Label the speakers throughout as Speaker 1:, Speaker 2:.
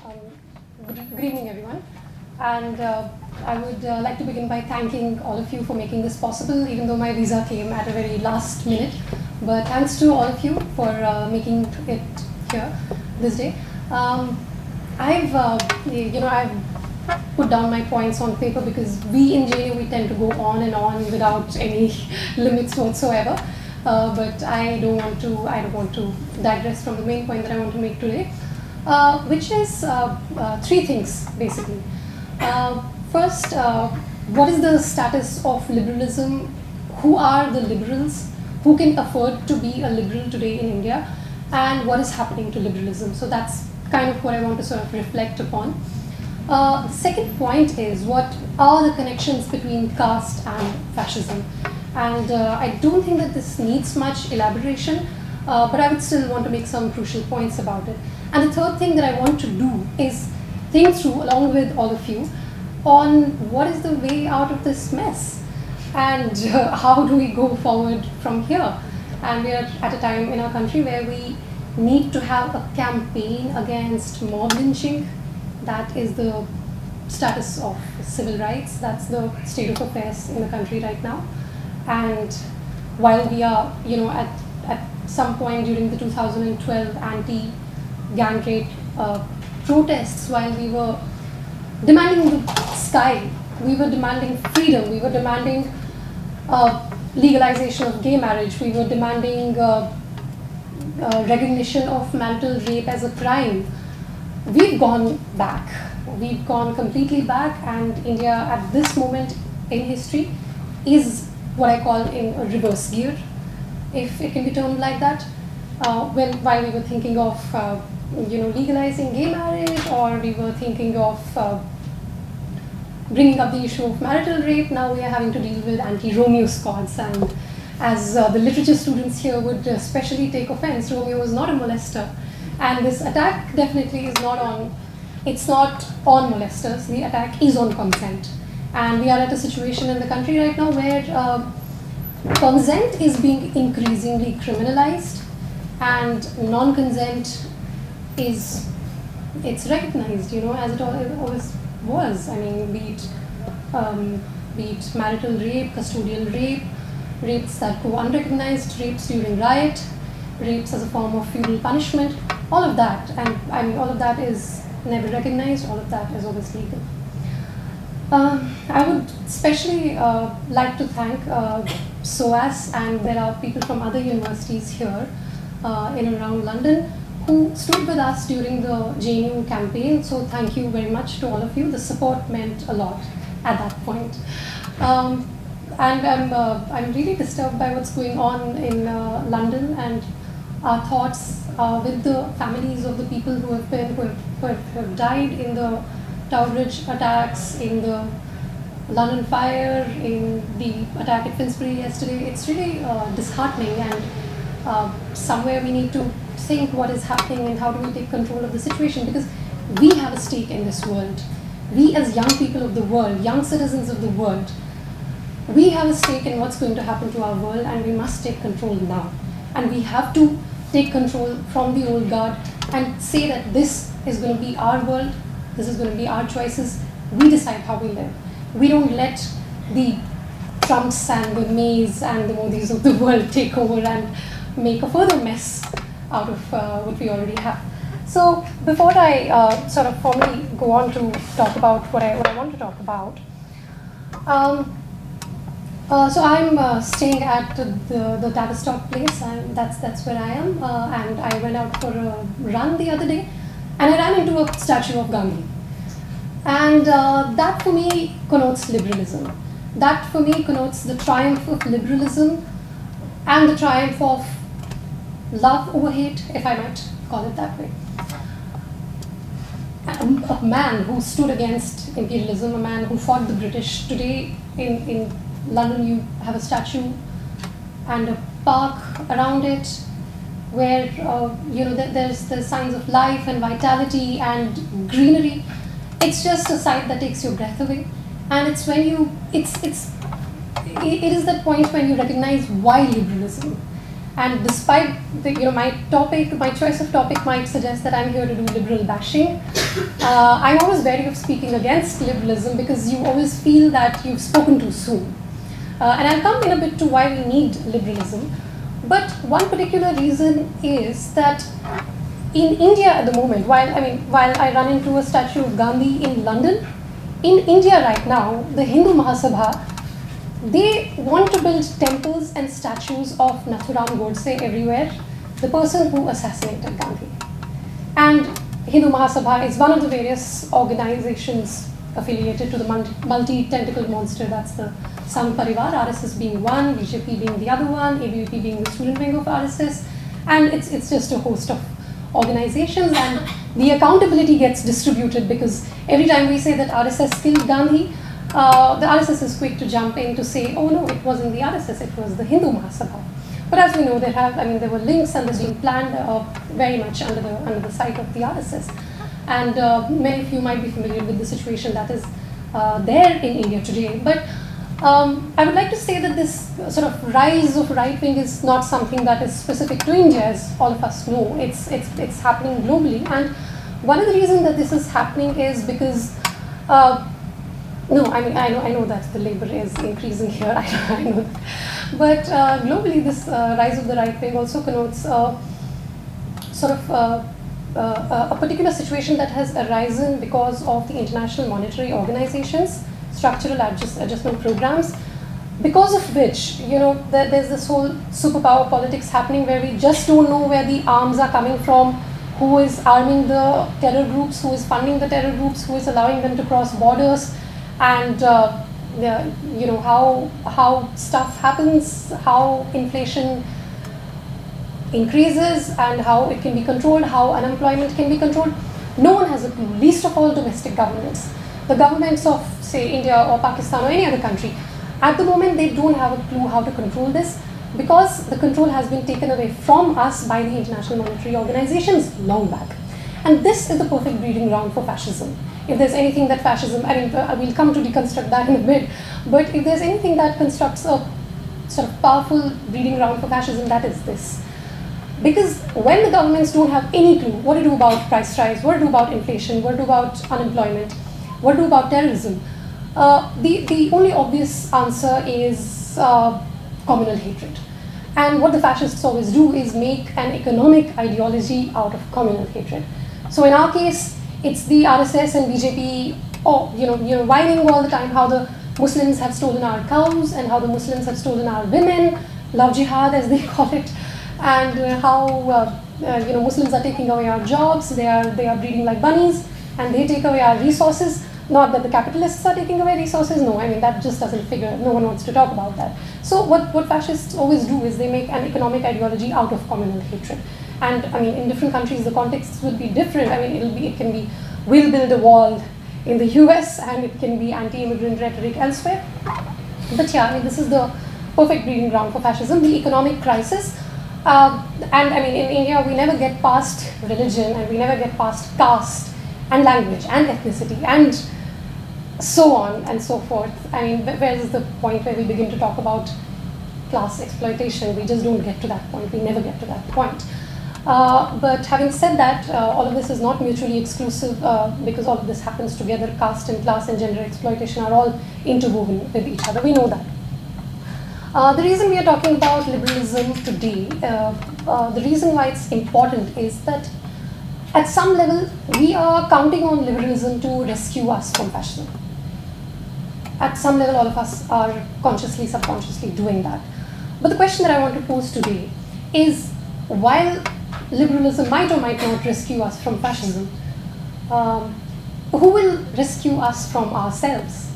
Speaker 1: Good evening, everyone. And I would like to begin by thanking all of you for making this possible, even though my visa came at a very last minute. But thanks to all of you for making it here this day. I've put down my points on paper because we in JNU, we tend to go on and on without any limits whatsoever. But I don't want to digress from the main point that I want to make today. Which is three things, basically. First, what is the status of liberalism? Who are the liberals? Who can afford to be a liberal today in India? And what is happening to liberalism? So that's kind of what I want to sort of reflect upon. The second point is, what are the connections between caste and fascism? And I don't think that this needs much elaboration, but I would still want to make some crucial points about it. And the third thing that I want to do is think through, along with all of you, on what is the way out of this mess, and how do we go forward from here. And we are at a time in our country where we need to have a campaign against mob lynching. That is the status of civil rights. That's the state of affairs in the country right now. And while we are, at some point during the 2012 anti-gang rape protests, while we were demanding the sky, we were demanding freedom, we were demanding legalization of gay marriage, we were demanding recognition of marital rape as a crime. We've gone back. We've gone completely back, and India at this moment in history is what I call in a reverse gear, if it can be termed like that. While we were thinking of legalizing gay marriage, or we were thinking of bringing up the issue of marital rape, now we are having to deal with anti-Romeo squads. And as the literature students here would especially take offense, Romeo was not a molester. And this attack definitely is not on, it's not on molesters, the attack is on consent. And we are at a situation in the country right now where consent is being increasingly criminalized, and non-consent it's recognized, as it always was. I mean, be it marital rape, custodial rape, rapes that go unrecognized, rapes during riot, rapes as a form of feudal punishment, all of that. And I mean, all of that is never recognized, all of that is always legal. I would especially like to thank SOAS, and there are people from other universities here in and around London who stood with us during the JNU campaign. So thank you very much to all of you. The support meant a lot at that point. And I'm really disturbed by what's going on in London, and our thoughts with the families of the people who have died in the Tower Bridge attacks, in the London fire, in the attack at Finsbury yesterday. It's really disheartening, and somewhere we need to think what is happening and how do we take control of the situation, because we have a stake in this world. We as young people of the world, young citizens of the world, we have a stake in what's going to happen to our world, and we must take control now. And we have to take control from the old guard and say that this is going to be our world, this is going to be our choices, we decide how we live. We don't let the Trumps and the Mays and the Modis of the world take over and make a further mess out of what we already have. So before I sort of formally go on to talk about what I want to talk about, so I'm staying at the Tavistock place, and that's where I am. And I went out for a run the other day, and I ran into a statue of Gandhi. And that for me connotes liberalism. That for me connotes the triumph of liberalism and the triumph of love over hate, if I might call it that way. A man who stood against imperialism, a man who fought the British. Today in London you have a statue and a park around it where there's signs of life and vitality and greenery. It's just a sight that takes your breath away, and it's when it is that point when you recognize why liberalism. And despite my choice of topic might suggest that I'm here to do liberal bashing. I'm always wary of speaking against liberalism because you always feel that you've spoken too soon. And I'll come in a bit to why we need liberalism. But one particular reason is that in India at the moment, while I run into a statue of Gandhi in London, in India right now, the Hindu Mahasabha, they want to build temples and statues of Nathuram Godse everywhere, the person who assassinated Gandhi. And Hindu Mahasabha is one of the various organizations affiliated to the multi-tentacled monster, that's the Sangh Parivar, RSS being one, BJP being the other one, ABVP being the student wing of RSS, and it's just a host of organizations, and the accountability gets distributed because every time we say that RSS killed Gandhi, the RSS is quick to jump in to say, oh no, it wasn't the RSS, it was the Hindu Mahasabha. But as we know, there were links and this being planned very much under the sight of the RSS. And many of you might be familiar with the situation that is there in India today. But I would like to say that this sort of rise of right wing is not something that is specific to India, as all of us know. It's happening globally, and one of the reasons that this is happening is because I know that the labor is increasing here. I know that. But globally, this rise of the right wing also connotes a particular situation that has arisen because of the international monetary organizations, structural adjustment programs, because of which, there's this whole superpower politics happening where we just don't know where the arms are coming from, who is arming the terror groups, who is funding the terror groups, who is allowing them to cross borders, and how stuff happens, how inflation increases, and how it can be controlled, how unemployment can be controlled. No one has a clue, least of all domestic governments. The governments of, say, India or Pakistan or any other country, at the moment they don't have a clue how to control this because the control has been taken away from us by the international monetary organizations long back. And this is the perfect breeding ground for fascism. If there's anything that fascism, we'll come to deconstruct that in a bit, but if there's anything that constructs a sort of powerful breeding ground for fascism, that is this. Because when the governments don't have any clue what to do about price rise, what to do about inflation, what to do about unemployment, what to do about terrorism, the only obvious answer is communal hatred. And what the fascists always do is make an economic ideology out of communal hatred. So in our case, it's the RSS and BJP, whining all the time how the Muslims have stolen our cows and how the Muslims have stolen our women, love jihad as they call it, and how Muslims are taking away our jobs, they are breeding like bunnies, and they take away our resources. Not that the capitalists are taking away resources, no, that just doesn't figure, no one wants to talk about that. So what fascists always do is they make an economic ideology out of communal hatred. And in different countries the context will be different. It can be, we'll build a wall in the US, and it can be anti-immigrant rhetoric elsewhere. But yeah, this is the perfect breeding ground for fascism, the economic crisis. In India we never get past religion, and we never get past caste and language and ethnicity and so on and so forth. Where is the point where we begin to talk about class exploitation? We just don't get to that point. We never get to that point. But having said that, all of this is not mutually exclusive because all of this happens together. Caste and class and gender exploitation are all interwoven with each other. We know that. The reason we are talking about liberalism today, the reason why it's important is that at some level we are counting on liberalism to rescue us from fascism. At some level all of us are consciously, subconsciously doing that. But the question that I want to pose today is, while liberalism might or might not rescue us from fascism, who will rescue us from ourselves?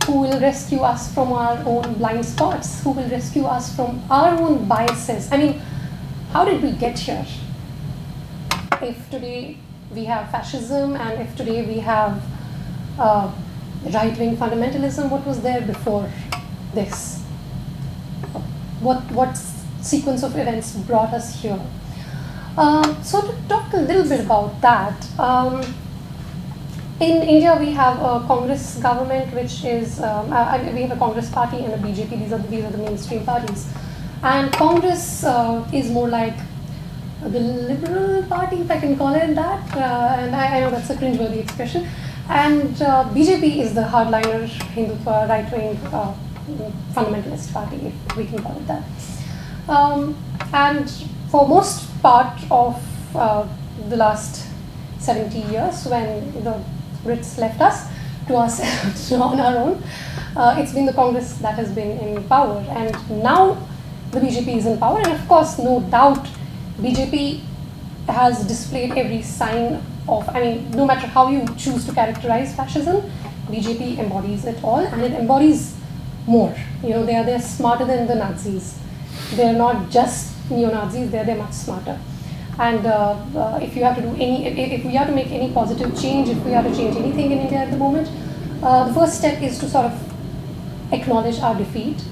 Speaker 1: Who will rescue us from our own blind spots? Who will rescue us from our own biases? How did we get here? If today we have fascism, and if today we have right-wing fundamentalism, what was there before this? What sequence of events brought us here? So to talk a little bit about that, in India we have a Congress government, which is, we have a Congress party and a BJP, these are the mainstream parties. And Congress is more like the Liberal Party, if I can call it that, and I know that's a cringeworthy expression. And BJP is the hardliner Hindutva right-wing fundamentalist party, if we can call it that. And for most part of the last 70 years, when the Brits left us to ourselves on our own, it's been the Congress that has been in power. And now the BJP is in power, and of course, no doubt, BJP has displayed every sign of, I mean, no matter how you choose to characterize fascism, BJP embodies it all, and it embodies more. You know, they're smarter than the Nazis. They're not just neo-Nazis, they're much smarter. And if you have to do if we have to make any positive change, if we have to change anything in India at the moment, the first step is to sort of acknowledge our defeat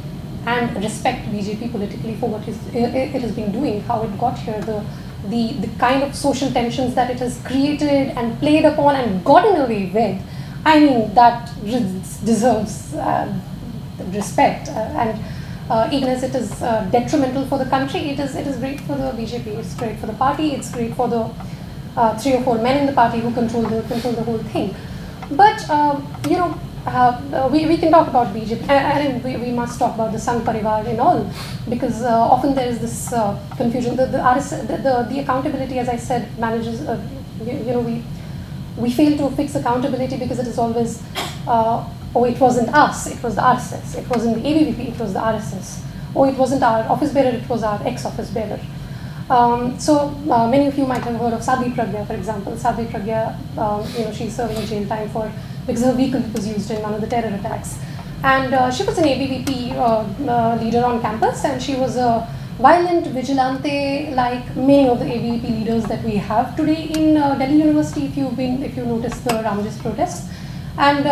Speaker 1: and respect BJP politically for what it has been doing, how it got here, the kind of social tensions that it has created and played upon and gotten away with. I mean, that deserves respect. And even as it is detrimental for the country, it is great for the BJP, it's great for the party, it's great for the 3 or 4 men in the party who control the whole thing. But, you know, we can talk about BJP, and we must talk about the Sangh Parivar and all, because often there is this confusion. The accountability, as I said, manages, you know, we fail to fix accountability because it is always, oh, it wasn't us, it was the RSS. It wasn't the ABVP, it was the RSS. Oh, it wasn't our office bearer, it was our ex-office bearer. So many of you might have heard of Sadhvi Pragya, for example. Sadhvi Pragya, you know, she's serving jail time because her vehicle was used in one of the terror attacks. And she was an ABVP leader on campus, and she was a violent vigilante like many of the ABVP leaders that we have today in Delhi University, if you noticed the Ramjas protests. And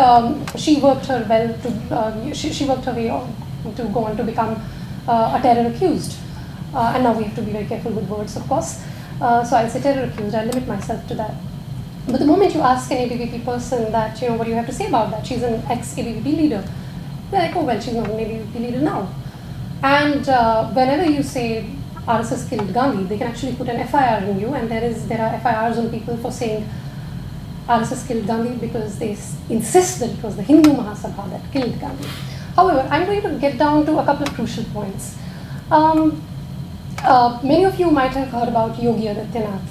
Speaker 1: she worked her she worked her way on to go on to become a terror accused. And now we have to be very careful with words, of course. So I'll say terror accused, I'll limit myself to that. But the moment you ask an ABVP person that, you know, what do you have to say about that? She's an ex-ABVP leader. They're like, oh, well, she's not an ABVP leader now. And whenever you say RSS killed Gandhi, they can actually put an FIR on you, and there are FIRs on people for saying RSS killed Gandhi because they insist that it was the Hindu Mahasabha that killed Gandhi. However, I'm going to get down to a couple of crucial points. Many of you might have heard about Yogi Adityanath.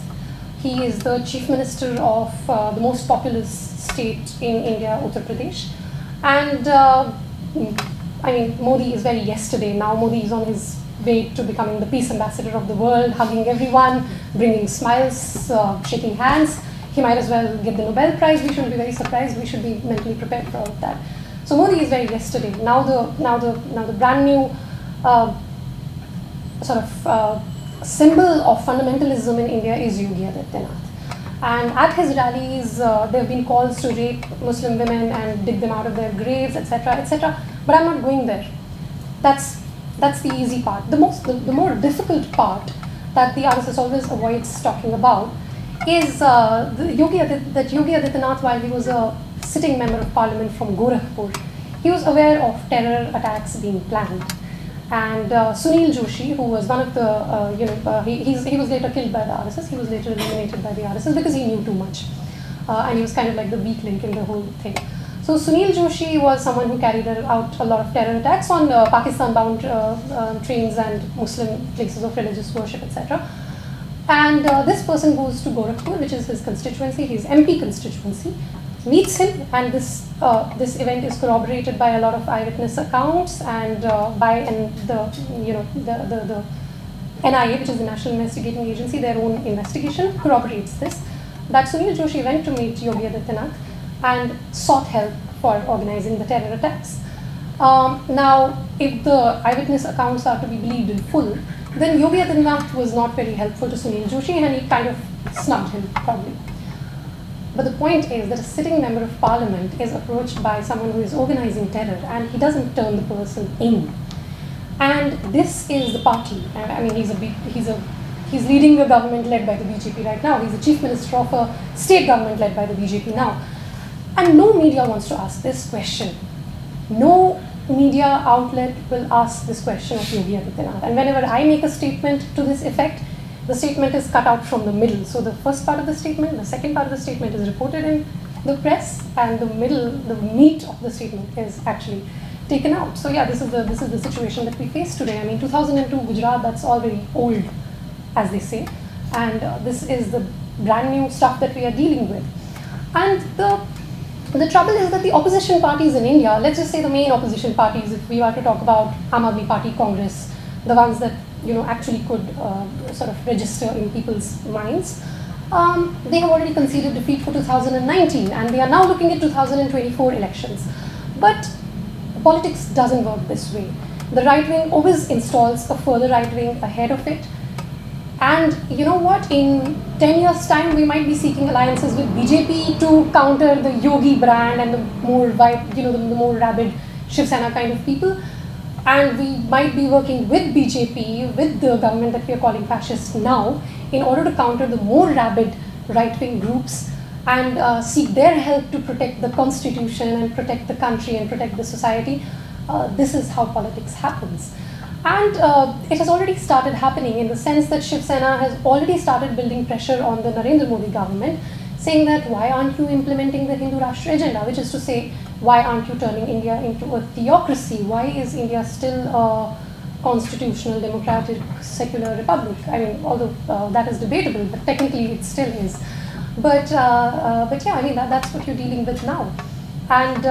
Speaker 1: He is the chief minister of the most populous state in India, Uttar Pradesh. And I mean, Modi is very yesterday. Now Modi is on his way to becoming the peace ambassador of the world, hugging everyone, bringing smiles, shaking hands. He might as well get the Nobel Prize. We shouldn't be very surprised. We should be mentally prepared for all of that. So Modi is very yesterday. Now the brand new sort of symbol of fundamentalism in India is Yogi Adityanath. And at his rallies, there have been calls to rape Muslim women and dig them out of their graves, etc., etc. But I'm not going there. That's the easy part. The more difficult part that the RSS always avoids talking about is Yogi Adityanath, while he was a sitting member of parliament from Gorakhpur, he was aware of terror attacks being planned. And Sunil Joshi, who was one of the, he was later killed by the RSS, he was later eliminated by the RSS because he knew too much. And he was kind of like the weak link in the whole thing. So Sunil Joshi was someone who carried out a lot of terror attacks on Pakistan-bound trains and Muslim places of religious worship, etc. And this person goes to Gorakhpur, which is his constituency, his MP constituency, meets him, and this event is corroborated by a lot of eyewitness accounts and by the NIA, which is the National Investigating Agency, their own investigation corroborates this, that Sunil Joshi went to meet Yogi Adityanath and sought help for organizing the terror attacks. Now, if the eyewitness accounts are to be believed in full, then Yogi Adityanath was not very helpful to Sunil Joshi, and he kind of snubbed him, probably. But the point is that a sitting member of parliament is approached by someone who is organizing terror, and he doesn't turn the person in. And this is the party. I mean, he's leading a government led by the BJP right now. He's the chief minister of a state government led by the BJP now. And no media wants to ask this question. No media outlet will ask this question of Yogi Adityanath. And whenever I make a statement to this effect, the statement is cut out from the middle. So the first part of the statement, the second part of the statement is reported in the press, and the middle, the meat of the statement is actually taken out. So yeah, this is the situation that we face today. I mean, 2002 Gujarat, that's already old, as they say, and this is the brand new stuff that we are dealing with. And the trouble is that the opposition parties in India, let's just say the main opposition parties, if we were to talk about Aam Aadmi Party, Congress, the ones that actually could sort of register in people's minds, they have already conceded defeat for 2019, and they are now looking at 2024 elections. But politics doesn't work this way. The right wing always installs a further right wing ahead of it. And you know what? In 10 years' time, we might be seeking alliances with BJP to counter the Yogi brand and the more the more rabid Shiv Sena kind of people. And we might be working with BJP, with the government that we are calling fascist now, in order to counter the more rabid right-wing groups and seek their help to protect the constitution and protect the country and protect the society. This is how politics happens. And it has already started happening in the sense that Shiv Sena has already started building pressure on the Narendra Modi government, saying that why aren't you implementing the Hindu Rashtra agenda, which is to say, why aren't you turning India into a theocracy? Why is India still a constitutional, democratic, secular republic? I mean, although that is debatable, but technically it still is. But yeah, I mean, that's what you're dealing with now. And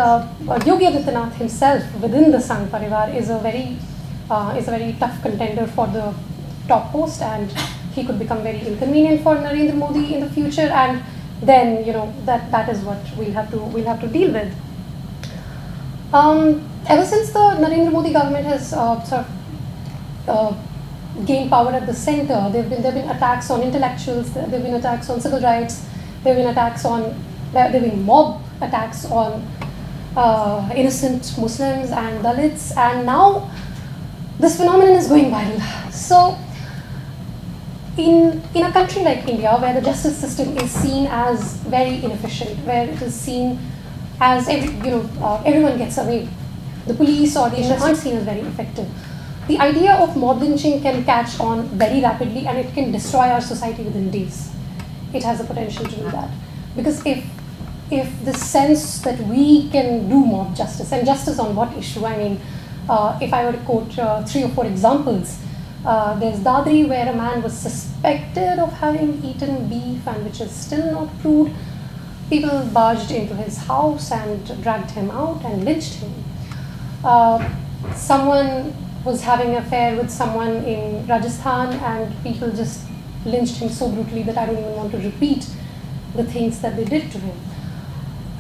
Speaker 1: Yogi Adityanath himself, within the Sangh Parivar, is a very tough contender for the top post, and he could become very inconvenient for Narendra Modi in the future, and then that is what we'll have to deal with. Ever since the Narendra Modi government has sort of gained power at the center, there've been attacks on intellectuals, there've been attacks on civil rights, there've been mob attacks on innocent Muslims and Dalits, and now this phenomenon is going viral. So, in a country like India, where the justice system is seen as very inefficient, where it is seen as everyone gets away, the police or the agents aren't seen as very effective. The idea of mob lynching can catch on very rapidly, and it can destroy our society within days. It has the potential to do that, because if the sense that we can do mob justice, and justice on what issue? I mean, if I were to quote 3 or 4 examples, there's Dadri, where a man was suspected of having eaten beef and which is still not proved. People barged into his house and dragged him out and lynched him. Someone was having an affair with someone in Rajasthan, and people just lynched him so brutally that I don't even want to repeat the things that they did to him.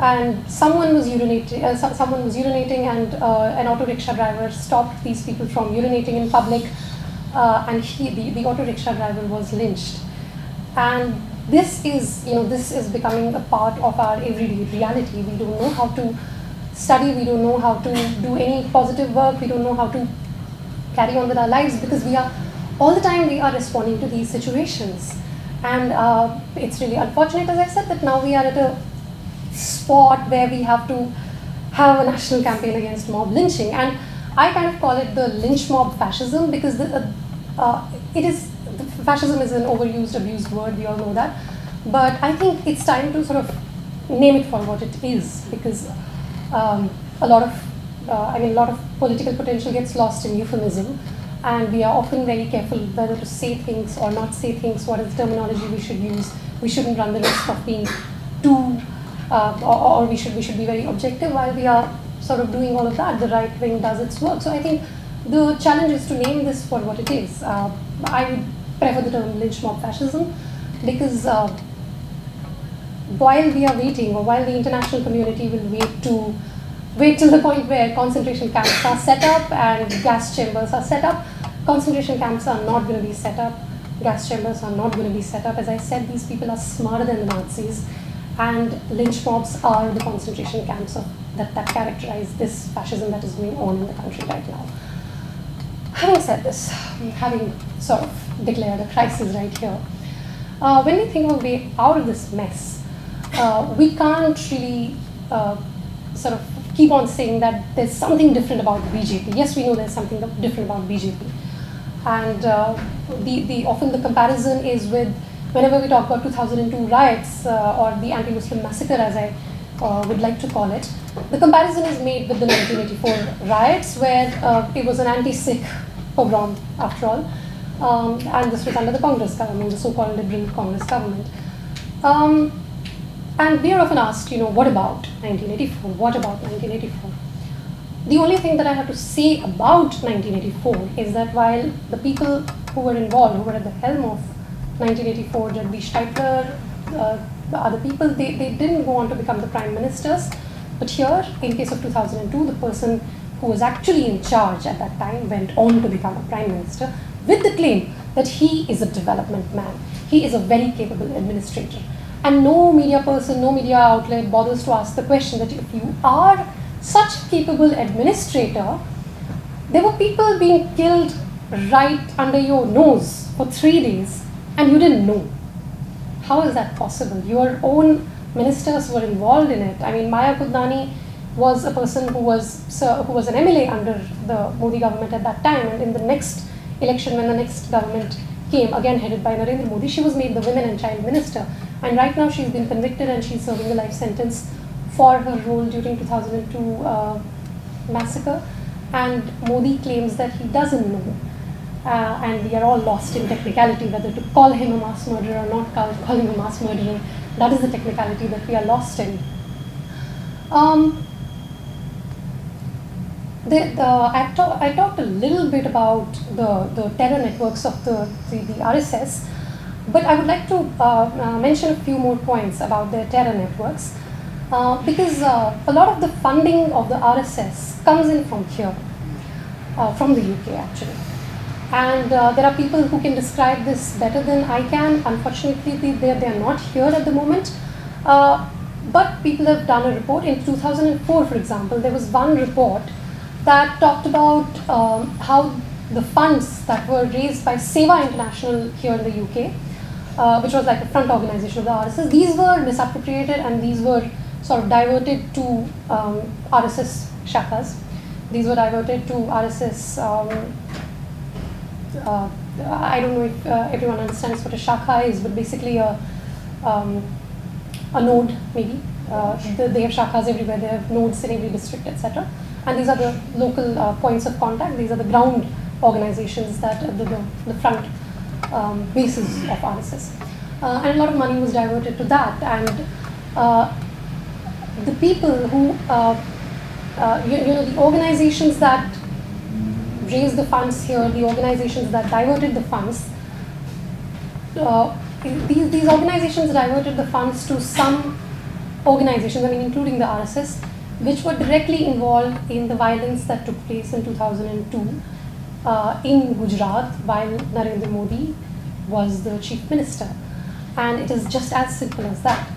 Speaker 1: And someone was urinating, and an auto rickshaw driver stopped these people from urinating in public, and the auto rickshaw driver was lynched. And this is becoming a part of our everyday reality. We don't know how to study, we don't know how to do any positive work, we don't know how to carry on with our lives, because all the time we are responding to these situations. And it's really unfortunate, as I said, that now we are at a spot where we have to have a national campaign against mob lynching. And I kind of call it the lynch mob fascism, because fascism is an overused, abused word, we all know that. But I think it's time to sort of name it for what it is, because a lot of political potential gets lost in euphemism, and we are often very careful whether to say things or not say things, what is the terminology we should use. We shouldn't run the risk of being too, or we should be very objective while we are sort of doing all of that. The right wing does its work. So I think the challenge is to name this for what it is. I would prefer the term lynch mob fascism, because while we are waiting, or while the international community will wait till the point where concentration camps are set up and gas chambers are set up, concentration camps are not going to be set up, gas chambers are not going to be set up. As I said, these people are smarter than the Nazis, and lynch mobs are the concentration camps that characterize this fascism that is going on in the country right now. Having said this, having sort of declared a crisis right here, when we think of a way out of this mess, we can't really sort of keep on saying that there's something different about the BJP. Yes, we know there's something different about BJP. And often the comparison is with, whenever we talk about 2002 riots or the anti-Muslim massacre, as I would like to call it, the comparison is made with the 1984 riots, where it was an anti-Sikh pogrom, after all, and this was under the Congress government, the so-called liberal Congress government. And we are often asked, what about 1984? What about 1984? The only thing that I have to say about 1984 is that while the people who were involved, who were at the helm of 1984, Jagdish Tytler, the other people, they didn't go on to become the prime ministers. But here, in case of 2002, the person who was actually in charge at that time went on to become a prime minister with the claim that he is a development man. He is a very capable administrator. And no media person, no media outlet bothers to ask the question that if you are such a capable administrator, there were people being killed right under your nose for 3 days and you didn't know. How is that possible? Your own ministers were involved in it. I mean, Maya Kudnani was a person who was an MLA under the Modi government at that time, and in the next election, when the next government came, again headed by Narendra Modi, she was made the Women and Child Minister. And right now she's been convicted and she's serving a life sentence for her role during 2002 massacre. And Modi claims that he doesn't know. And we are all lost in technicality, whether to call him a mass murderer or not call him a mass murderer. That is the technicality that we are lost in. I talked a little bit about the terror networks of the RSS, but I would like to mention a few more points about their terror networks, because a lot of the funding of the RSS comes in from here, from the UK actually. And there are people who can describe this better than I can. Unfortunately, they are not here at the moment. But people have done a report. In 2004, for example, there was one report that talked about how the funds that were raised by Seva International here in the UK, which was like a front organization of the RSS, these were misappropriated and these were sort of diverted to RSS shakas. These were diverted to RSS. I don't know if everyone understands what a shakha is, but basically a node, maybe. They have shakhas everywhere, they have nodes in every district, etc. And these are the local points of contact. These are the ground organizations that are the front bases of RSS. And a lot of money was diverted to that. And the people who, the organizations that raised the funds here, the organizations that diverted the funds, these organizations diverted the funds to some organizations, I mean including the RSS, which were directly involved in the violence that took place in 2002 in Gujarat while Narendra Modi was the chief minister. And it is just as simple as that.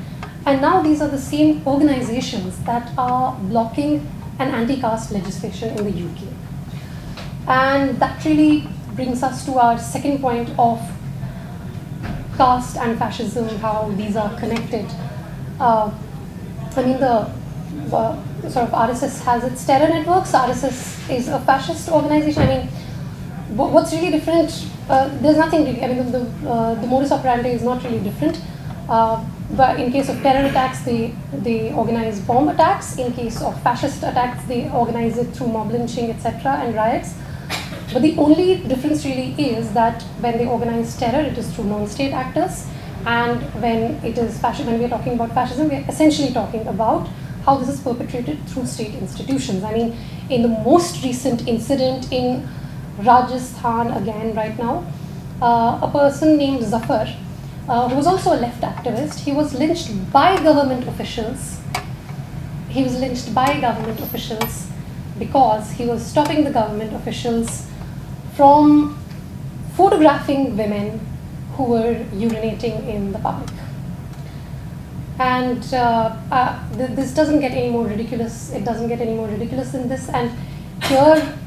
Speaker 1: And now these are the same organizations that are blocking an anti-caste legislation in the UK. And that really brings us to our second point of caste and fascism, how these are connected. I mean, the sort of RSS has its terror networks. RSS is a fascist organization. I mean, what's really different? There's nothing really. I mean, the modus operandi is not really different. But in case of terror attacks, they organize bomb attacks. In case of fascist attacks, they organize it through mob lynching, etc., and riots. But the only difference really is that when they organize terror, it is through non-state actors. And when it is when we are talking about fascism, we are essentially talking about how this is perpetrated through state institutions. I mean, in the most recent incident in Rajasthan, again right now, a person named Zafar, who was also a left activist, he was lynched by government officials. He was lynched by government officials because he was stopping the government officials from photographing women who were urinating in the public. And this doesn't get any more ridiculous. It doesn't get any more ridiculous than this. And here,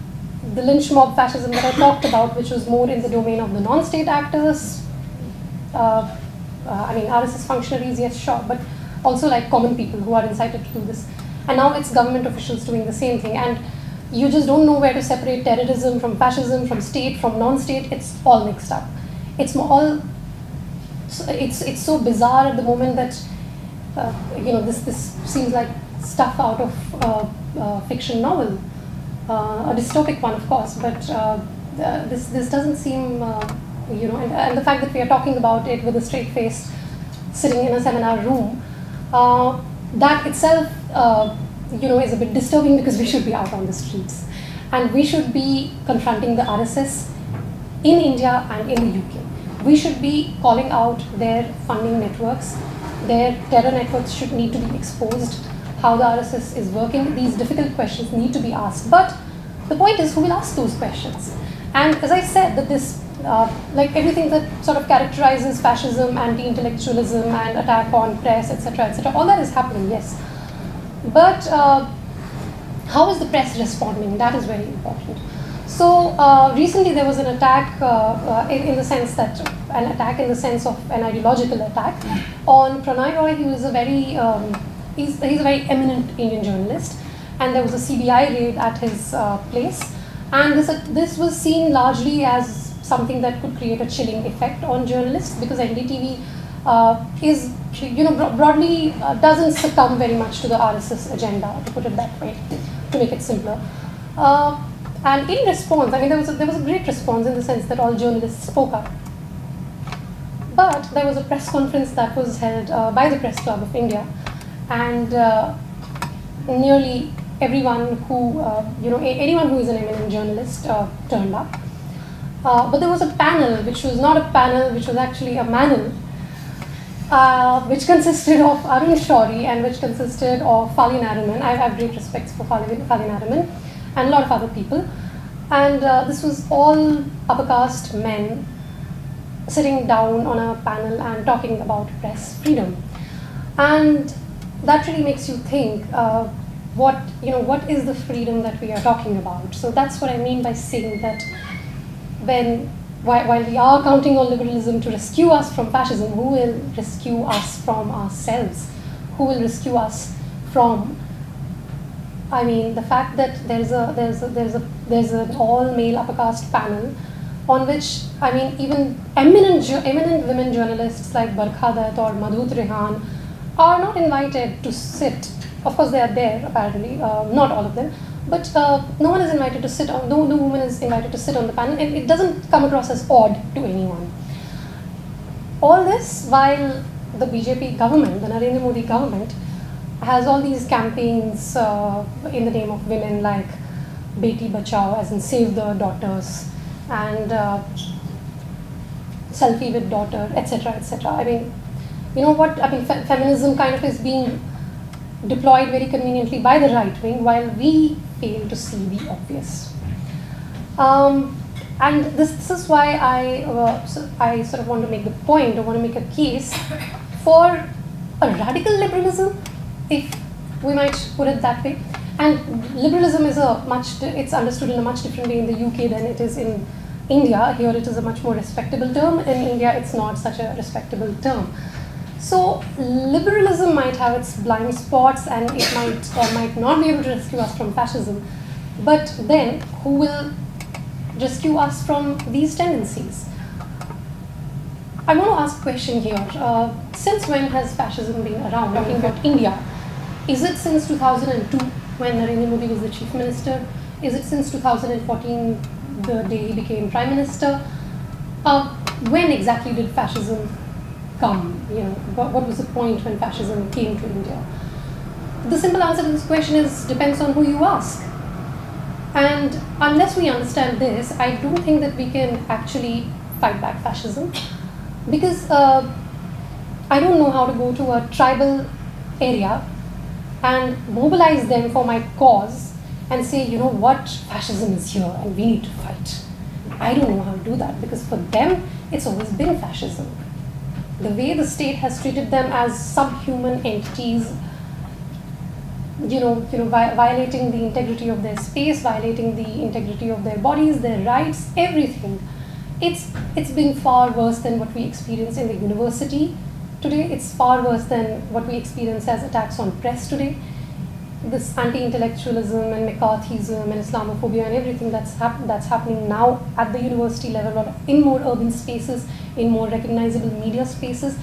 Speaker 1: the lynch mob fascism that I talked about, which was more in the domain of the non-state actors, I mean, RSS functionaries, yes, sure, but also like common people who are incited to do this. And now it's government officials doing the same thing. And you just don't know where to separate terrorism from fascism, from state, from non-state. It's all mixed up. It's so bizarre at the moment that this seems like stuff out of fiction novel, a dystopic one, of course. But this doesn't seem, and the fact that we are talking about it with a straight face, sitting in a seminar room, that itself, is a bit disturbing, because we should be out on the streets, and we should be confronting the RSS in India and in the UK. We should be calling out their funding networks. Their terror networks need to be exposed. How the RSS is working, these difficult questions need to be asked. But the point is, who will ask those questions? And as I said, that this, like everything that sort of characterizes fascism, anti-intellectualism, and attack on press, etc., all that is happening, yes. But how is the press responding? That is very important. So recently there was an attack in the sense that, of an ideological attack on Pranay Roy. He was a very, he's a very eminent Indian journalist, and there was a CBI raid at his place. And this was seen largely as something that could create a chilling effect on journalists, because NDTV is, broadly doesn't succumb very much to the RSS agenda, to put it that way, to make it simpler. And in response, I mean, there was a great response in the sense that all journalists spoke up. But there was a press conference that was held by the Press Club of India, and nearly everyone who, anyone who is an eminent journalist turned up. But there was a panel, which was not a panel, which was actually a manel, which consisted of Arun Shourie and which consisted of Fali Nariman. I have great respects for Fali Nariman and a lot of other people. And this was all upper caste men sitting down on a panel and talking about press freedom. And that really makes you think, what is the freedom that we are talking about? So that's what I mean by saying that while we are counting on liberalism to rescue us from fascism, who will rescue us from ourselves? Who will rescue us from, the fact that there's an all-male upper caste panel on which, even eminent women journalists like Barkha Dutt or Madhut Rehan are not invited to sit. Of course, they are there apparently, not all of them, but no one is invited to sit on. No woman is invited to sit on the panel, and it doesn't come across as odd to anyone. All this while the BJP government, the Narendra Modi government, has all these campaigns in the name of women, like Beti Bachao, as in save the daughters, and selfie with daughter, etc., etc. Feminism kind of is being deployed very conveniently by the right wing, while we fail to see the obvious. And this is why I sort of want to make the point, or want to make a case for a radical liberalism, if we might put it that way. And liberalism is it's understood in a much different way in the UK than it is in India. Here it is a much more respectable term. In India, it's not such a respectable term. So liberalism might have its blind spots, and it might or might not be able to rescue us from fascism. But then, who will rescue us from these tendencies? I want to ask a question here. Since when has fascism been around? Talking about India, is it since 2002 when Narendra Modi was the chief minister? Is it since 2014, the day he became prime minister? When exactly did fascism come? What was the point when fascism came to India? The simple answer to this question depends on who you ask. And unless we understand this, I don't think that we can actually fight back fascism, because I don't know how to go to a tribal area and mobilize them for my cause and say, what, fascism is here and we need to fight. I don't know how to do that, because for them, it's always been fascism. The way the state has treated them as subhuman entities, violating the integrity of their space, violating the integrity of their bodies, their rights, everything. It's been far worse than what we experience in the university today. It's far worse than what we experience as attacks on press today. this anti-intellectualism and McCarthyism and Islamophobia and everything that's happening now at the university level or in more urban spaces, in more recognizable media spaces,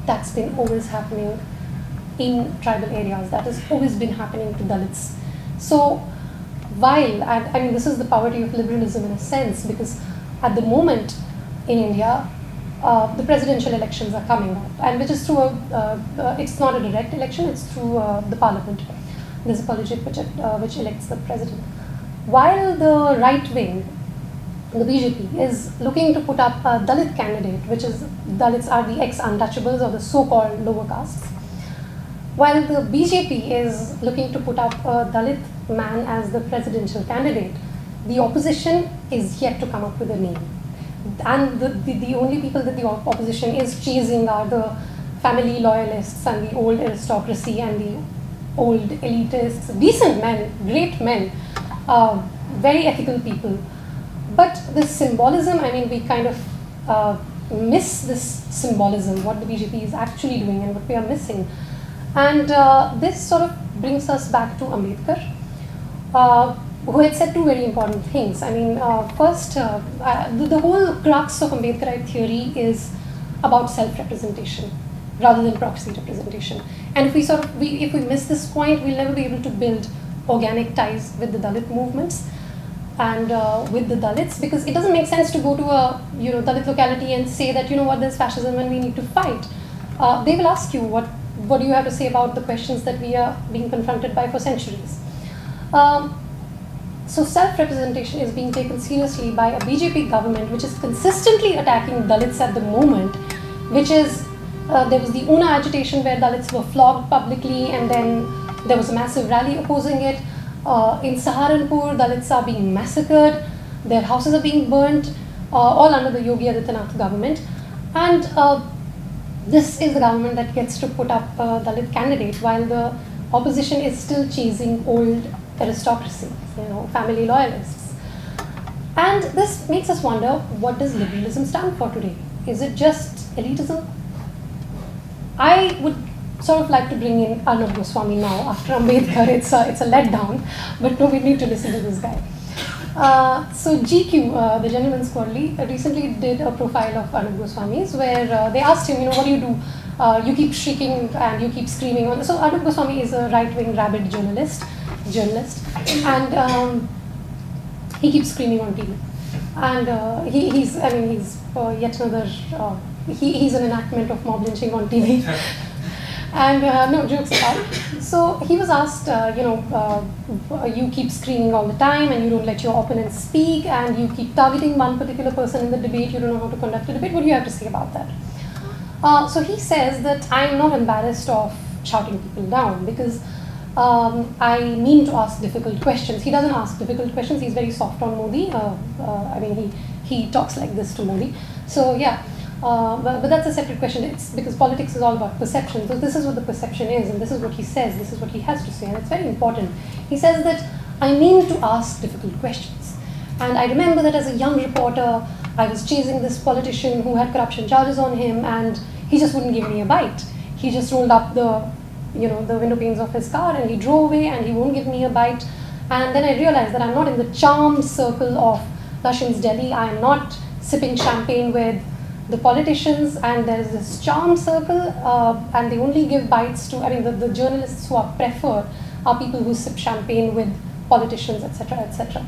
Speaker 1: that's been always happening in tribal areas. That has always been happening to Dalits. So while, and I mean, this is the poverty of liberalism in a sense, because at the moment in India, the presidential elections are coming up, and which is through it's not a direct election, it's through the parliament. There's a political budget which elects the president. While the right wing, the BJP, is looking to put up a Dalit candidate, which is, Dalits are the ex-untouchables or the so-called lower castes. While the BJP is looking to put up a Dalit man as the presidential candidate, the opposition is yet to come up with a name. And the only people that the opposition is chasing are the family loyalists and the old aristocracy and the old elitists, decent men, great men, very ethical people. But this symbolism, I mean, we kind of miss this symbolism, what the BJP is actually doing and what we are missing. And this sort of brings us back to Ambedkar, who had said two very important things. I mean, first, the whole crux of Ambedkarite theory is about self-representation rather than proxy representation. And if we miss this point, we'll never be able to build organic ties with the Dalit movements and with the Dalits, because it doesn't make sense to go to a Dalit locality and say that, you know what, there's fascism and we need to fight. They will ask you, what do you have to say about the questions that we are being confronted by for centuries? So self-representation is being taken seriously by a BJP government which is consistently attacking Dalits at the moment, which is, there was the Una agitation where Dalits were flogged publicly, and then there was a massive rally opposing it. In Saharanpur, Dalits are being massacred, their houses are being burnt, all under the Yogi Adityanath government. And this is the government that gets to put up a Dalit candidate while the opposition is still chasing old aristocracy, family loyalists. And this makes us wonder, what does liberalism stand for today? Is it just elitism? I would sort of like to bring in Arnab Goswami now after Ambedkar. It's a letdown, but no, we need to listen to this guy. So GQ, the Gentleman's Quarterly, recently did a profile of Arnab Goswami's where they asked him, what do you do? You keep shrieking and you keep screaming. So Arnab Goswami is a right-wing rabid journalist, and he keeps screaming on TV. And he's yet another, he's an enactment of mob lynching on TV. And no, jokes apart. So he was asked, you keep screaming all the time and you don't let your opponents speak and you keep targeting one particular person in the debate, you don't know how to conduct a debate. What do you have to say about that? So he says that I'm not embarrassed of shouting people down because I mean to ask difficult questions. He doesn't ask difficult questions, he's very soft on Modi. He talks like this to Modi. So yeah. But that's a separate question. It's because politics is all about perception. So this is what the perception is, and this is what he says, this is what he has to say, and it's very important. He says that I mean to ask difficult questions. And I remember that as a young reporter, I was chasing this politician who had corruption charges on him, and he just wouldn't give me a bite. He just rolled up the window panes of his car and he drove away and he won't give me a bite. And then I realized that I'm not in the charm circle of Lashin's Delhi. I am not sipping champagne with the politicians, and there is this charm circle, and they only give bites to, the journalists who are preferred are people who sip champagne with politicians, etc., etc.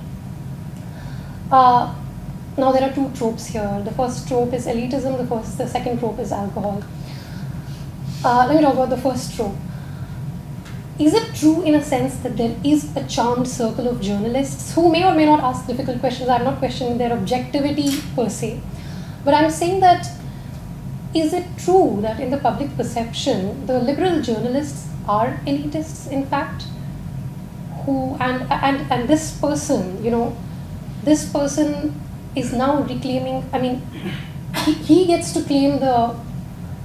Speaker 1: Now there are two tropes here. The first trope is elitism, the second trope is alcohol. Let me talk about the first trope. Is it true in a sense that there is a charmed circle of journalists who may or may not ask difficult questions? I'm not questioning their objectivity per se. But I'm saying that, is it true that in the public perception, the liberal journalists are elitists, in fact? And this person, this person is now reclaiming, he gets to claim the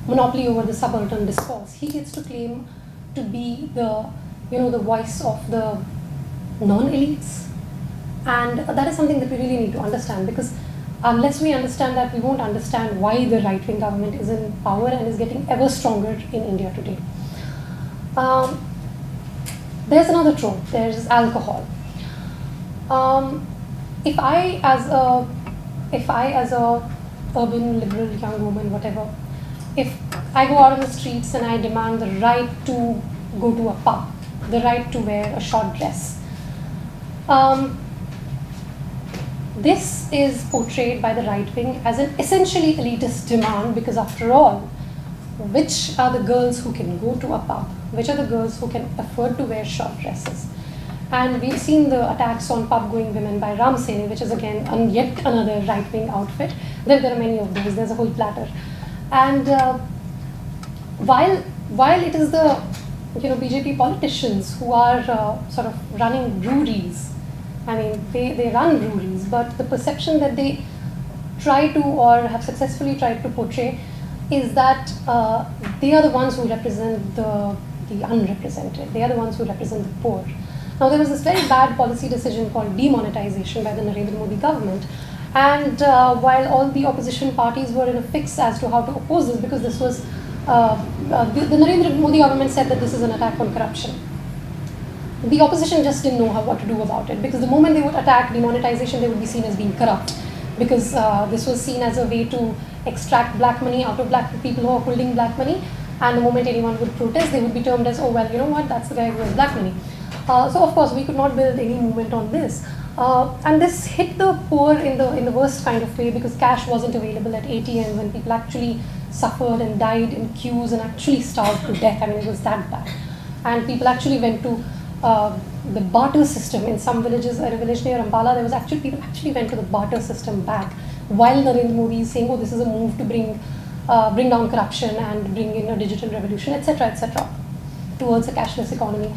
Speaker 1: monopoly over the subaltern discourse. He gets to claim to be the, the voice of the non-elites. And that is something that we really need to understand, because unless we understand that, we won't understand why the right-wing government is in power and is getting ever stronger in India today. There's another trope. There's alcohol. If I as a urban liberal young woman, whatever, if I go out on the streets and I demand the right to go to a pub, the right to wear a short dress, this is portrayed by the right wing as an essentially elitist demand, because after all, which are the girls who can go to a pub? Which are the girls who can afford to wear short dresses? And we've seen the attacks on pub-going women by Ram Seni, which is again yet another right-wing outfit. There are many of those. There's a whole platter. And while it is the BJP politicians who are sort of running breweries, I mean they run breweries, but the perception that they try to or have successfully tried to portray is that they are the ones who represent the unrepresented. They are the ones who represent the poor. Now, there was this very bad policy decision called demonetization by the Narendra Modi government. And while all the opposition parties were in a fix as to how to oppose this, because this was, the Narendra Modi government said that this is an attack on corruption. The opposition just didn't know what to do about it, because the moment they would attack demonetization, they would be seen as being corrupt, because this was seen as a way to extract black money out of black people who are holding black money. And the moment anyone would protest, they would be termed as, oh, well, you know what, that's the guy who has black money. So of course we could not build any movement on this, and this hit the poor in the worst kind of way, because cash wasn't available at ATMs and people actually suffered and died in queues and actually starved to death. I mean, it was that bad, and people actually went to the barter system in some villages. At a village near Ambala, there was actually people actually went to the barter system back, while Narendra Modi is saying, oh, this is a move to bring down corruption and bring in a digital revolution, etc., towards a cashless economy.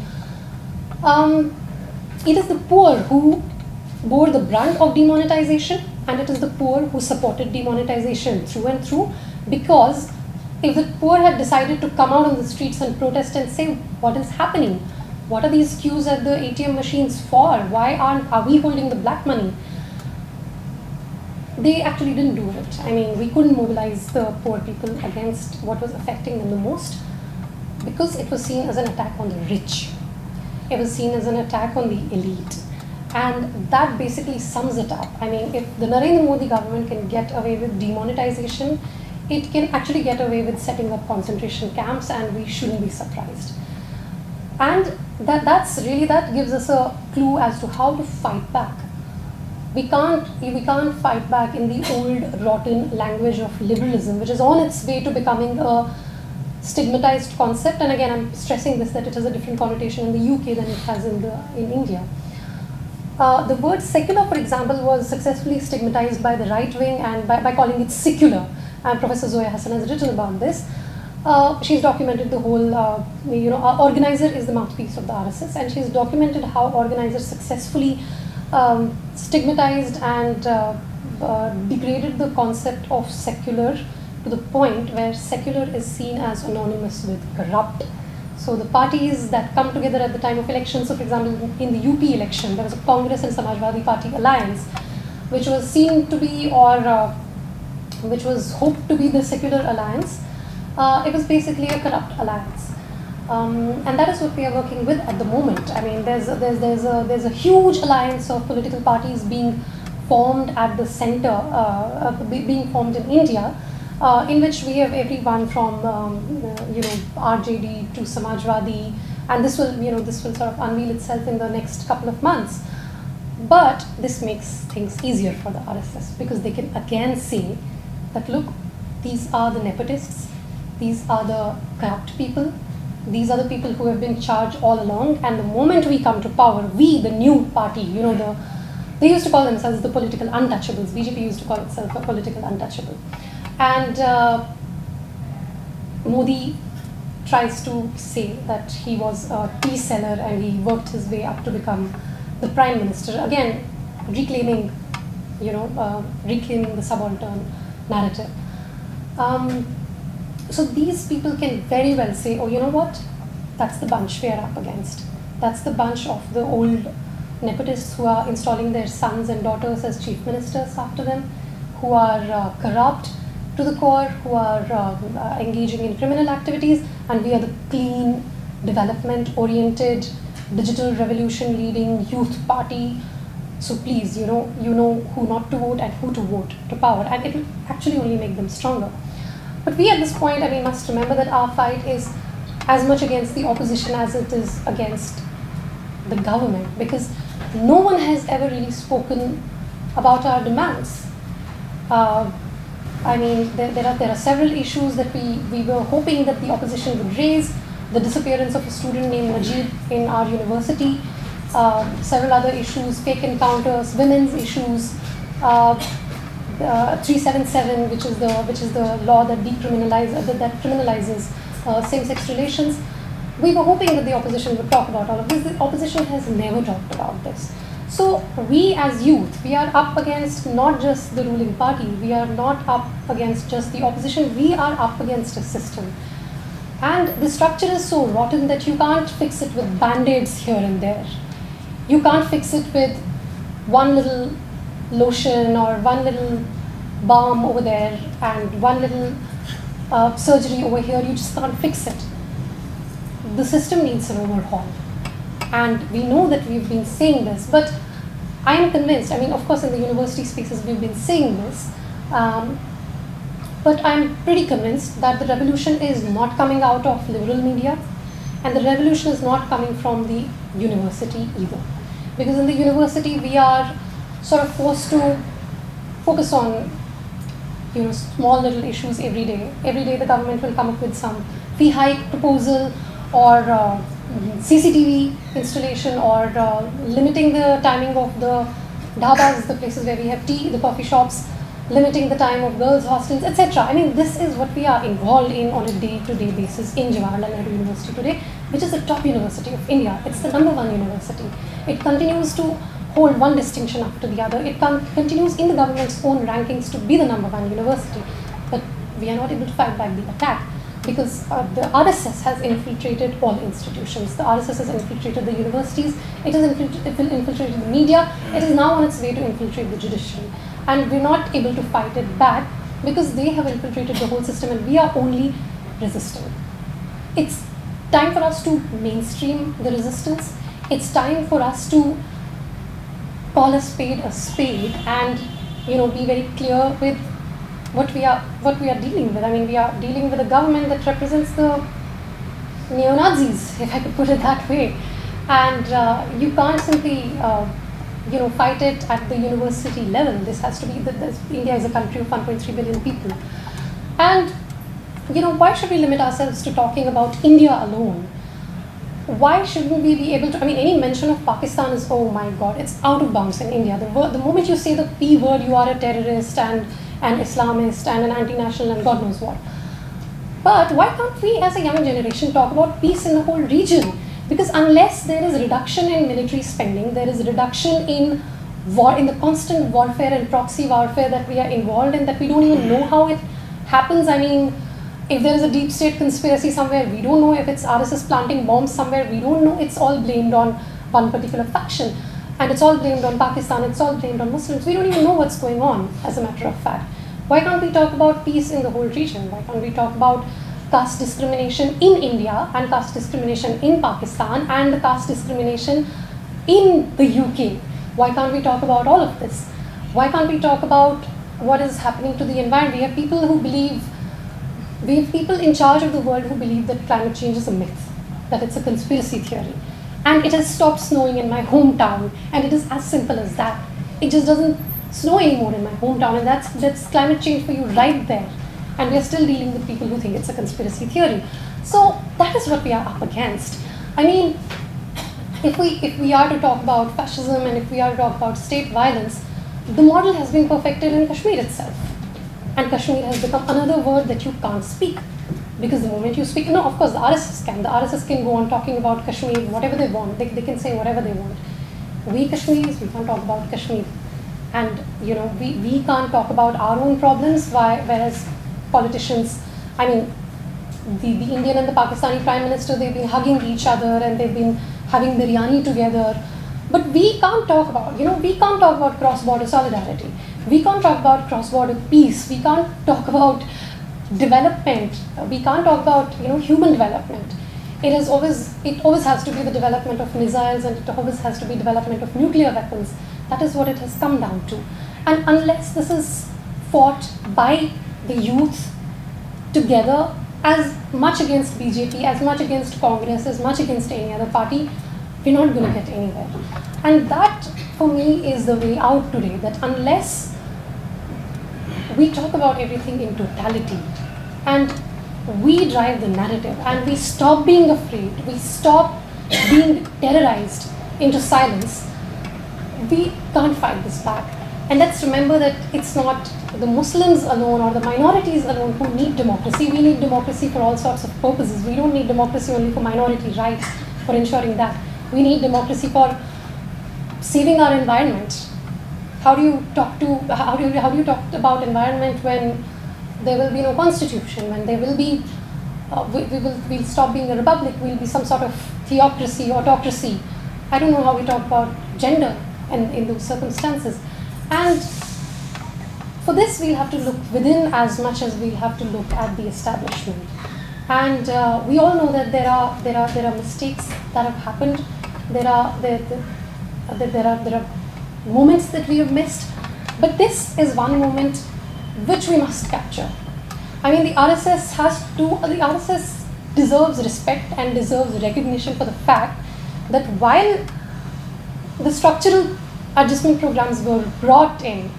Speaker 1: It is the poor who bore the brunt of demonetization, and it is the poor who supported demonetization through and through, because if the poor had decided to come out on the streets and protest and say, what is happening? What are these queues at the ATM machines for? Why are we holding the black money? They actually didn't do it. I mean, we couldn't mobilize the poor people against what was affecting them the most, because it was seen as an attack on the rich. It was seen as an attack on the elite. And that basically sums it up. I mean, if the Narendra Modi government can get away with demonetization, it can actually get away with setting up concentration camps, and we shouldn't be surprised. And that gives us a clue as to how to fight back. We can't fight back in the old rotten language of liberalism, which is on its way to becoming a stigmatized concept. And again, I'm stressing this, that it has a different connotation in the UK than it has in India. The word secular, for example, was successfully stigmatized by the right wing and by calling it secular. And Professor Zoya Hassan has written about this. She's documented the whole, Organizer is the mouthpiece of the RSS, and she's documented how Organizer successfully stigmatized and degraded the concept of secular to the point where secular is seen as synonymous with corrupt. So the parties that come together at the time of elections, so for example, in the UP election, there was a Congress and Samajwadi Party alliance, which was seen to be, which was hoped to be the secular alliance. It was basically a corrupt alliance. And that is what we are working with at the moment. I mean, there's a huge alliance of political parties being formed at the center, being formed in India, in which we have everyone from RJD to Samajwadi, and this will sort of unveil itself in the next couple of months. But this makes things easier for the RSS, because they can again say that, look, these are the nepotists, these are the corrupt people, these are the people who have been in charge all along, and the moment we come to power, we, the new party, they used to call themselves the political untouchables. BJP used to call itself a political untouchable. And Modi tries to say that he was a tea seller and he worked his way up to become the prime minister, again reclaiming the subaltern narrative. So these people can very well say, oh, you know what, that's the bunch we are up against. That's the bunch of the old nepotists who are installing their sons and daughters as chief ministers after them, who are corrupt to the core, who are engaging in criminal activities, and we are the clean, development-oriented, digital revolution leading youth party. So please, you know who not to vote and who to vote to power, and it will actually only make them stronger. But we at this point, I mean, must remember that our fight is as much against the opposition as it is against the government, because no one has ever really spoken about our demands. I mean, there are several issues that we were hoping that the opposition would raise. The disappearance of a student named Najib in our university, several other issues, fake encounters, women's issues, 377, which is the law that criminalizes same-sex relations. We were hoping that the opposition would talk about all of this. The opposition has never talked about this. So we as youth, we are up against not just the ruling party, we are not up against just the opposition, we are up against a system. And the structure is so rotten that you can't fix it with band-aids here and there. You can't fix it with one little lotion or one little balm over there and one little surgery over here. You just can't fix it. The system needs an overhaul. And we know that we've been saying this, but I am convinced, I mean, of course, in the university spaces we've been saying this, but I'm pretty convinced that the revolution is not coming out of liberal media, and the revolution is not coming from the university either. Because in the university, we are sort of forced to focus on, small little issues every day. Every day the government will come up with some fee hike proposal, or CCTV installation, or limiting the timing of the dhabas, the places where we have tea, the coffee shops, limiting the time of girls' hostels, etc. I mean, this is what we are involved in on a day-to-day basis in Jawaharlal Nehru University today, which is the top university of India. It's the #1 university. It continues to hold one distinction after the other. It continues in the government's own rankings to be the #1 university. But we are not able to fight back the attack, because the RSS has infiltrated all institutions. The RSS has infiltrated the universities, it has infiltrated the media, it is now on its way to infiltrate the judiciary. And we're not able to fight it back because they have infiltrated the whole system and we are only resisting. It's time for us to mainstream the resistance. It's time for us to call a spade and be very clear with what we are dealing with. I mean, we are dealing with a government that represents the neo-Nazis, if I could put it that way. And you can't simply fight it at the university level. This has to be, India is a country of 1.3 billion people. And why should we limit ourselves to talking about India alone? Why shouldn't we be able to, I mean, any mention of Pakistan is, oh my God, it's out of bounds in India. The moment you say the P word, you are a terrorist and an Islamist and an anti-national and God knows what. But why can't we as a young generation talk about peace in the whole region? Because unless there is a reduction in military spending, there is a reduction in war, in the constant warfare and proxy warfare that we are involved in, that we don't even know how it happens. I mean, if there is a deep state conspiracy somewhere, we don't know. If it's RSS planting bombs somewhere, we don't know. It's all blamed on one particular faction. And it's all blamed on Pakistan, it's all blamed on Muslims. We don't even know what's going on, as a matter of fact. Why can't we talk about peace in the whole region? Why can't we talk about caste discrimination in India and caste discrimination in Pakistan and caste discrimination in the UK? Why can't we talk about all of this? Why can't we talk about what is happening to the environment? We have people who believe, we have people in charge of the world who believe that climate change is a myth, that it's a conspiracy theory. And it has stopped snowing in my hometown, and it is as simple as that. It just doesn't snow anymore in my hometown, and that's climate change for you right there. And we are still dealing with people who think it's a conspiracy theory. So that is what we are up against. I mean, if we are to talk about fascism and if we are to talk about state violence, the model has been perfected in Kashmir itself. And Kashmir has become another word that you can't speak. Because the moment you speak, no, of course the RSS can. The RSS can go on talking about Kashmir, whatever they want. They can say whatever they want. We Kashmiris, we can't talk about Kashmir. And we can't talk about our own problems, whereas politicians, I mean, the Indian and the Pakistani Prime Minister, they've been hugging each other and they've been having biryani together. But we can't talk about, we can't talk about cross-border solidarity. We can't talk about cross-border peace. We can't talk about development. We can't talk about human development. it always has to be the development of missiles, and it always has to be development of nuclear weapons. That is what it has come down to. And unless this is fought by the youth together, as much against BJP, as much against Congress, as much against any other party, we're not going to get anywhere. And that, for me, is the way out today, that unless we talk about everything in totality, and we drive the narrative, and we stop being afraid, we stop being terrorized into silence, we can't fight this back. And let's remember that it's not the Muslims alone or the minorities alone who need democracy. We need democracy for all sorts of purposes. We don't need democracy only for minority rights, for ensuring that. We need democracy for saving our environment. How do you talk about environment when there will be no constitution, when there will be, we'll stop being a republic, we'll be some sort of theocracy, autocracy. I don't know how we talk about gender in those circumstances. And for this, we'll have to look within as much as we'll have to look at the establishment. And we all know that there are mistakes that have happened. There are moments that we have missed, but this is one moment which we must capture. I mean, the RSS deserves respect and deserves recognition for the fact that while the structural adjustment programs were brought in,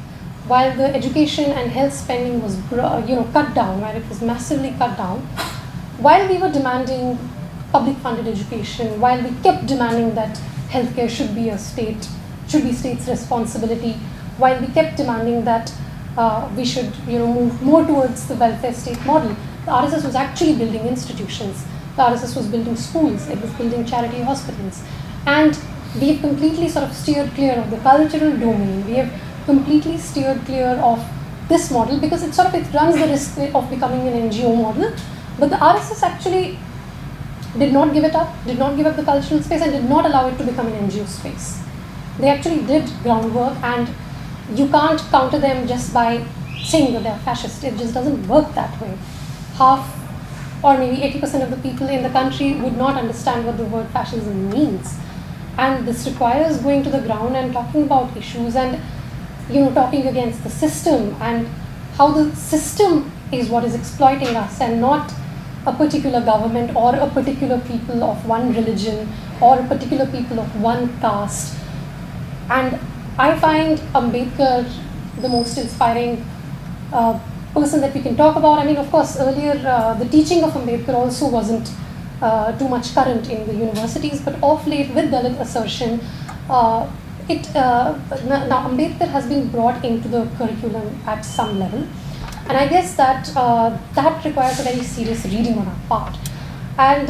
Speaker 1: while the education and health spending was cut down, while it was massively cut down, while we were demanding public funded education, while we kept demanding that healthcare should be state's responsibility, while we kept demanding that we should move more towards the welfare state model, the RSS was actually building institutions. The RSS was building schools, it was building charity hospitals. And we have completely sort of steered clear of the cultural domain. We have completely steered clear of this model because it runs the risk of becoming an NGO model. But the RSS actually did not give it up, did not give up the cultural space, and did not allow it to become an NGO space. They actually did groundwork, and you can't counter them just by saying that they're fascist. It just doesn't work that way. Half or maybe 80% of the people in the country would not understand what the word fascism means. And this requires going to the ground and talking about issues and talking against the system and how the system is what is exploiting us and not a particular government or a particular people of one religion or a particular people of one caste. And I find Ambedkar the most inspiring person that we can talk about. I mean, of course, earlier the teaching of Ambedkar also wasn't too much current in the universities, but of late with Dalit assertion, now Ambedkar has been brought into the curriculum at some level. And I guess that that requires a very serious reading on our part. And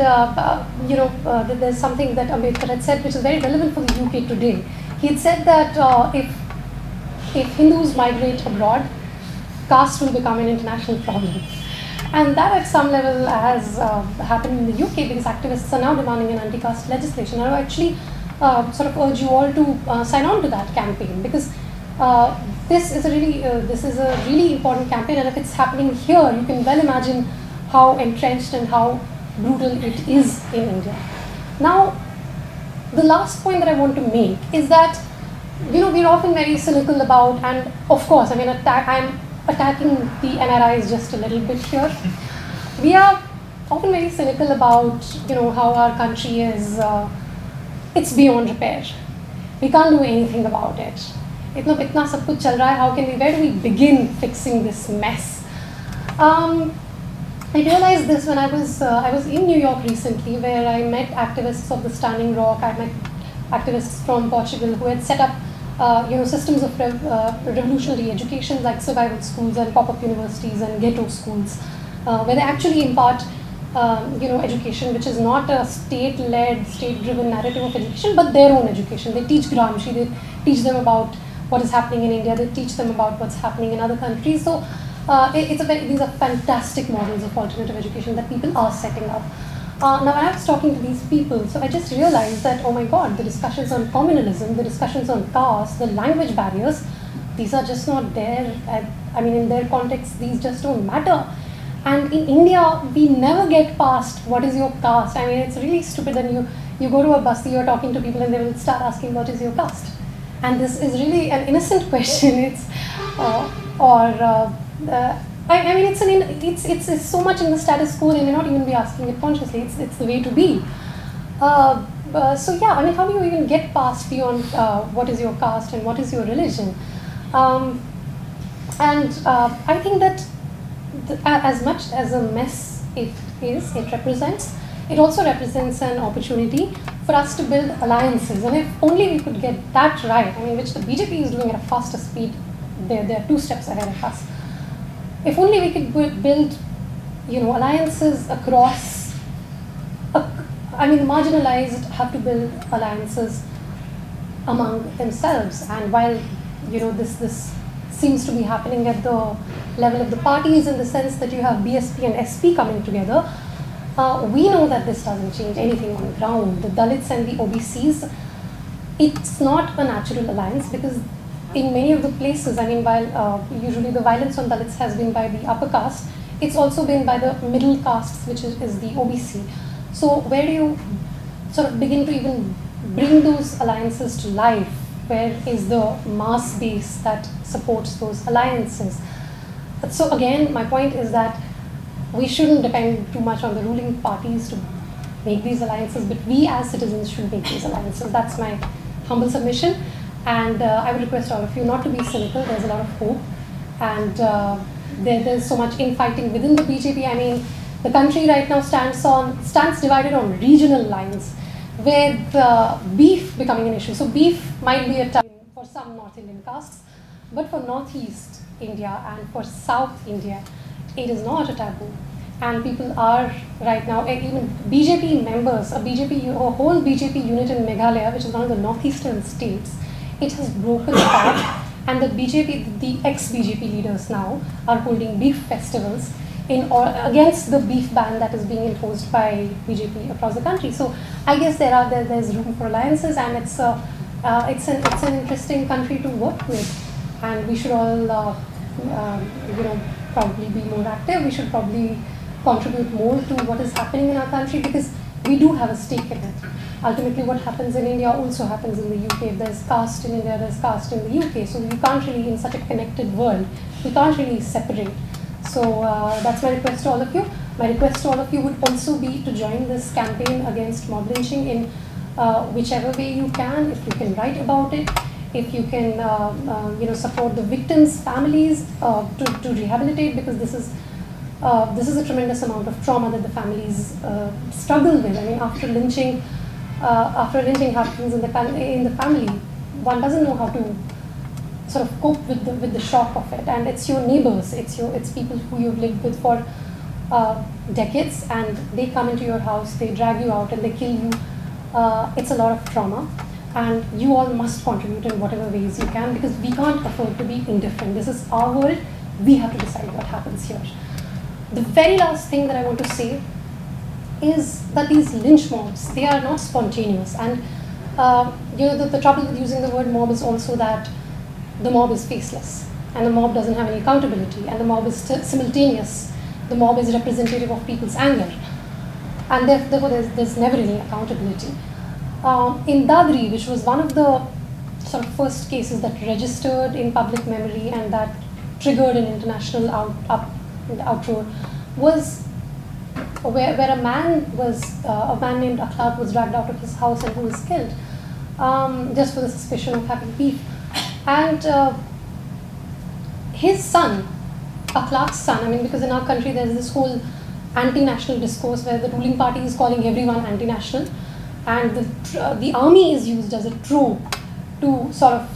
Speaker 1: there's something that Ambedkar had said which is very relevant for the UK today. He had said that if Hindus migrate abroad, caste will become an international problem. And that at some level has happened in the UK because activists are now demanding an anti-caste legislation. And I actually sort of urge you all to sign on to that campaign because this is a really important campaign, and if it's happening here, you can well imagine how entrenched and how brutal it is in India. Now, the last point that I want to make is that we're often very cynical about, and of course, I mean, I'm attacking the NRIs just a little bit here. We are often very cynical about how our country is. It's beyond repair. We can't do anything about it. Itna sab kuch chal raha hai, where do we begin fixing this mess? I realized this when I was in New York recently, where I met activists of the Standing Rock. I met activists from Portugal who had set up systems of revolutionary education like survival schools and pop-up universities and ghetto schools, where they actually impart education which is not a state-led, state-driven narrative of education, but their own education. They teach Gramsci, they teach them about what is happening in India, they teach them about what's happening in other countries. So these are fantastic models of alternative education that people are setting up. Now, when I was talking to these people, so I just realized that, oh my God, the discussions on communalism, the discussions on caste, the language barriers, these are just not there. I mean, in their context, these just don't matter. And in India, we never get past what is your caste. I mean, it's really stupid that you go to a bus, you're talking to people, and they will start asking what is your caste. And this is really an innocent question. It's I mean, it's so much in the status quo. They may not even be asking it consciously. It's the way to be. So yeah, I mean, how do you even get past beyond what is your caste and what is your religion? I think that as much as a mess it represents, it also represents an opportunity for us to build alliances. And if only we could get that right, I mean, which the BJP is doing at a faster speed, they're 2 steps ahead of us. If only we could build, alliances across. I mean, the marginalized have to build alliances among themselves. And while this seems to be happening at the level of the parties, in the sense that you have BSP and SP coming together, we know that this doesn't change anything on the ground. The Dalits and the OBCs, it's not a natural alliance, because in many of the places, I mean, while usually the violence on Dalits has been by the upper caste, it's also been by the middle castes, which is the OBC. So where do you sort of begin to even bring those alliances to life? Where is the mass base that supports those alliances? So again, my point is that we shouldn't depend too much on the ruling parties to make these alliances, but we as citizens should make these alliances. That's my humble submission. And I would request all of you not to be cynical. There's a lot of hope. And there's so much infighting within the BJP. I mean, the country right now stands divided on regional lines, with beef becoming an issue. So beef might be a taboo for some North Indian castes, but for Northeast India and for South India, it is not a taboo. And people are right now, even BJP members, a whole BJP unit in Meghalaya, which is one of the northeastern states, it has broken apart, and the ex-BJP leaders now are holding beef festivals against the beef ban that is being imposed by BJP across the country. So I guess there's room for alliances, and it's an interesting country to work with, and we should all probably be more active. We should probably contribute more to what is happening in our country, because we do have a stake in it. Ultimately, what happens in India also happens in the UK. If there's caste in India, there's caste in the UK. So you can't really, in such a connected world, we can't really separate. So that's my request to all of you. My request to all of you would also be to join this campaign against mob lynching in whichever way you can. If you can write about it, if you can support the victims' families to rehabilitate, because this is a tremendous amount of trauma that the families struggle with. I mean, after lynching happens in the family, one doesn't know how to sort of cope with the shock of it. And it's your neighbors, it's people who you've lived with for decades, and they come into your house, they drag you out, and they kill you. It's a lot of trauma, and you all must contribute in whatever ways you can, because we can't afford to be indifferent. This is our world. We have to decide what happens here. The very last thing that I want to say is that these lynch mobs, they are not spontaneous. And the trouble with using the word mob is also that the mob is faceless, and the mob doesn't have any accountability, and the mob is simultaneous. The mob is representative of people's anger, and therefore there's never any accountability. In Dadri, which was one of the sort of first cases that registered in public memory and that triggered an international outroar, was where a man named Akhlaq was dragged out of his house and who was killed just for the suspicion of having beef. And his son, Akhlaq's son, I mean, because in our country there's this whole anti-national discourse where the ruling party is calling everyone anti-national, and the army is used as a trope to sort of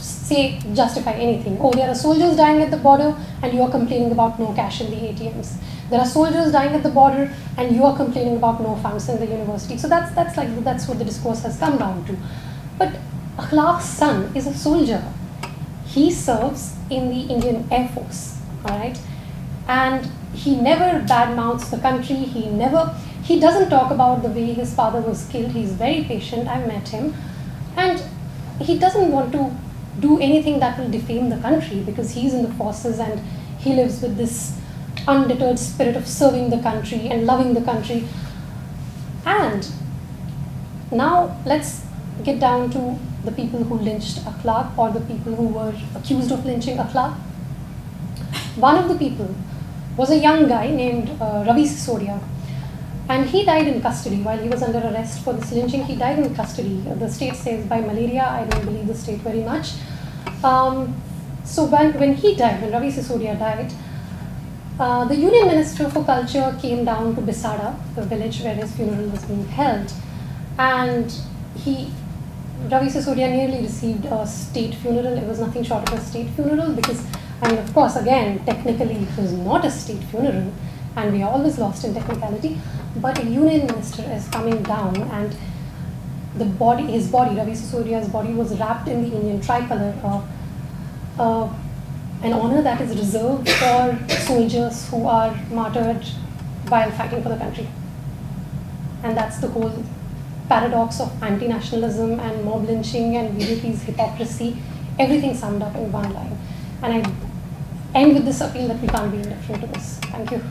Speaker 1: justify anything. Oh, there are soldiers dying at the border, and you are complaining about no cash in the ATMs. There are soldiers dying at the border, and you are complaining about no funds in the university. So that's what the discourse has come down to. But Akhlaq's son is a soldier. He serves in the Indian Air Force, all right? And he never badmouths the country. He doesn't talk about the way his father was killed. He's very patient. I've met him. And he doesn't want to do anything that will defame the country, because he's in the forces and he lives with this undeterred spirit of serving the country and loving the country. And now let's get down to the people who lynched Akhlaq, or the people who were accused of lynching Akhlaq. One of the people was a young guy named Ravi Sisodia, and he died in custody while he was under arrest for this lynching. He died in custody. The state says by malaria. I don't believe the state very much. So when he died, when Ravi Sisodia died, the Union Minister for Culture came down to Bisada, the village where his funeral was being held, and Ravi Sisodia nearly received a state funeral. It was nothing short of a state funeral because, I mean, of course, again, technically it was not a state funeral, and we are always lost in technicality, but a union minister is coming down, and his body, Ravi Sisodia's body, was wrapped in the Indian tricolour, an honour that is reserved for soldiers who are martyred while fighting for the country. And that's the whole paradox of anti-nationalism and mob lynching and BJP's hypocrisy, everything summed up in one line. And I end with this appeal that we can't be indifferent to this. Thank you.